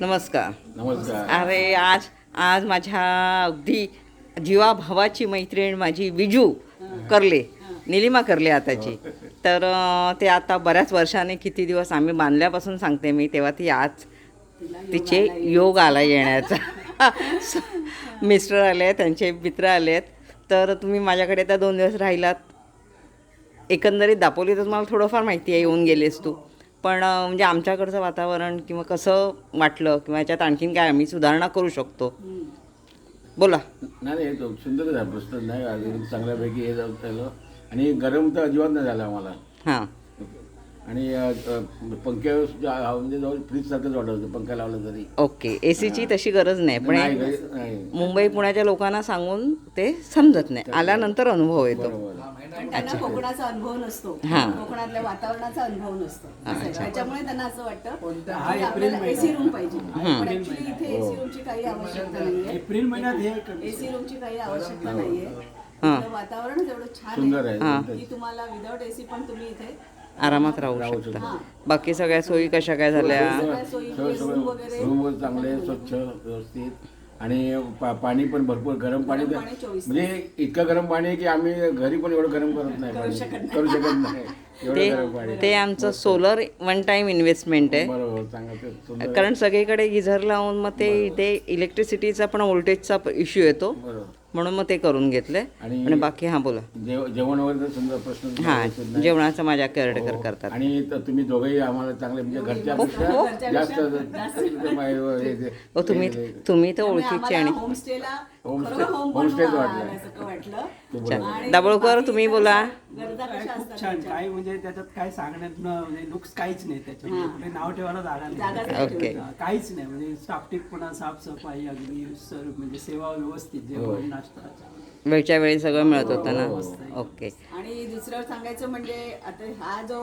नमस्कार. नमस्कार. अरे आज आज माझ्या अगदी जीवाभावाची मैत्रीण माझी विजू करले, निलिमा करले आताची. तर ते आता बऱ्याच वर्षाने किती दिवस आम्ही बांधल्यापासून सांगते मी, तेव्हा ती आज तिचे योग आला येण्याचा. मिस्टर आले, त्यांचे मित्र आलेत. तर तुम्ही माझ्याकडे त्या 2 दिवस राहिलात. एकंदरीत दापोलीतच मला थोडंफार माहिती आहे, येऊन गेलेस तू. पण म्हणजे आमच्याकडचं वातावरण किंवा कसं वाटलं किंवा याच्यात आणखीन काय आम्ही सुधारणा करू शकतो, बोला. नाही तो सुंदरच आहे, प्रश्न नाही. अजून चांगल्यापैकी हे जाऊ झालं आणि गरम तर अजिबात नाही झालं आम्हाला. हां आणि पंख्या म्हणजे जवळ फ्रीजसारखंच वाटत होतं पंखा लावला तरी. ओके. ए सीची तशी गरज नाही, पण नाही हे नाही. मुंबई पुण्याच्या लोकांना सांगून ते समजत नाही, आल्यानंतर अनुभव येतो. बरोबर. त्यांना कोकणाचा अनुभव नसतो, हां. कोकणातल्या वातावरणाचा अनुभव नसतो. त्याच्यामुळे त्यांना असं वाटतं की आपल्याला एसी रूम पाहिजे, पण ऍक्च्युली इथे एसी रूमची काही आवश्यकता नाहीये. एप्रिल महिन्यात एसी रूमची काही आवश्यकता नाहीये. हां. इथलं वातावरण एवढं छान सुंदर आहे आहे. की तुम्हाला विदाउट एसी पण तुम्ही इथे आरामात राहू शकता. बाकी सगळ्या सोयी कशा काय झाल्या? सगळ्या सोयी, room वगैरे. रूम चांगले, स्वच्छ, व्यवस्थित. आणि पाणी पण भरपूर गरम पाणी. गरम पाणी 24 म्हणजे इतकं गरम पाणी आहे की आम्ही घरी पण एवढं गरम करत नाही, करू शकत नाही एवढं गरम पाणी. ते आमचं सोलर वन टाइम इन्व्हेस्टमेंट आहे. बरोबर, चांगलं ते सुंदर. कारण सगळीकडे गिझर लावून मग ते इथे इलेक्ट्रिसिटीचा पण व्होल्टेजचा इश्यू येतो, बरोबर. म्हणून मग ते करून घेतले. आणि बाकी हां बोला. जेवण वगैरे तर सुंदर प्रश्न हां, जेवणाचं माझ्या केअरटेकर करतात. आणि तुम्ही दोघेही आम्हाला चांगले म्हणजे घरच्यापेक्षा जास्त हो, तुम्ही तर ओळखीचे. आणि होमस्टेला होमस्टेच वाटलं. आणि दाभोळकर तुम्ही बोला. गरजा कशा असतात छान. काय म्हणजे त्याच्यात काय सांगण्यात म्हणजे नुक्स काहीच नाही त्याच्यात. कुठे नाव ठेवायला जागा जागाच नाही. नाही ओके. काहीच नाही. म्हणजे स्टाफटिकपणा, साफसफाई, अगदी सर्व म्हणजे सेवा व्यवस्थित, जेवण, नाश्ता. वेळच्या वेळी सगळं मिळत होतं ना. ओके. आणि दुसरं सांगायचं म्हणजे आता हा जो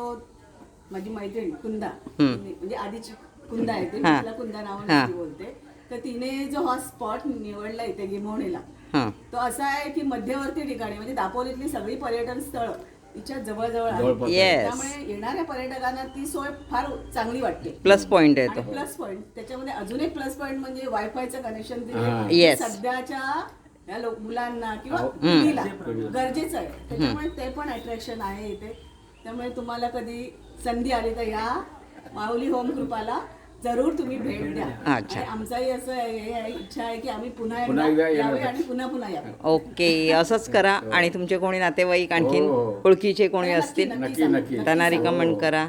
माझी मैत्रीण कुंदा, हम्म. म्हणजे आधीची कुंदा आहे ती, हां. तिला कुंदा हां. नावाने ती बोलते. तर तिने जो हा स्पॉट निवडला इथे गिमोणीला, हां तो असा आहे की मध्यवर्ती ठिकाणी, म्हणजे दापोलीतली सगळी पर्यटन स्थळ तिच्या जवळजवळ आहे. जवळपास. येस. त्यामुळे येणाऱ्या पर्यटकांना ती सोय फार चांगली वाटते. प्लस पॉईंट आहे आणि तो. प्लस पॉईंट त्याच्यामध्ये अजून एक प्लस पॉईंट म्हणजे वायफायचं कनेक्शन हां. दिले. Yes. सध्याच्या या मुलांना किंवा हो. मुलीला गरजेचं आहे. त्याच्यामुळे ते पण अट्रॅक्शन आहे इथे. त्यामुळे तुम्हाला कधी संधी आली तर या माऊली होम कृपाला जरूर तुम्ही भेट द्या. अच्छा. आणि आमचाही असं हे आहे, इच्छा आहे की आम्ही पुन्हा पुन्हा एकदा एकदा यावे येणार. आणि पुन्हा पुन्हा यावे. ओके, असंच करा. आणि तुमचे कोणी नातेवाईक आणखीन हो. ओळखीचे कोणी असतील नक्की. त्यांना रिकमेंड करा.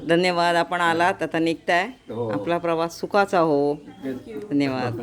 धन्यवाद. आपण आलात, आता निघताय. हो. आपला प्रवास सुखाचा हो. ते- धन्यवाद.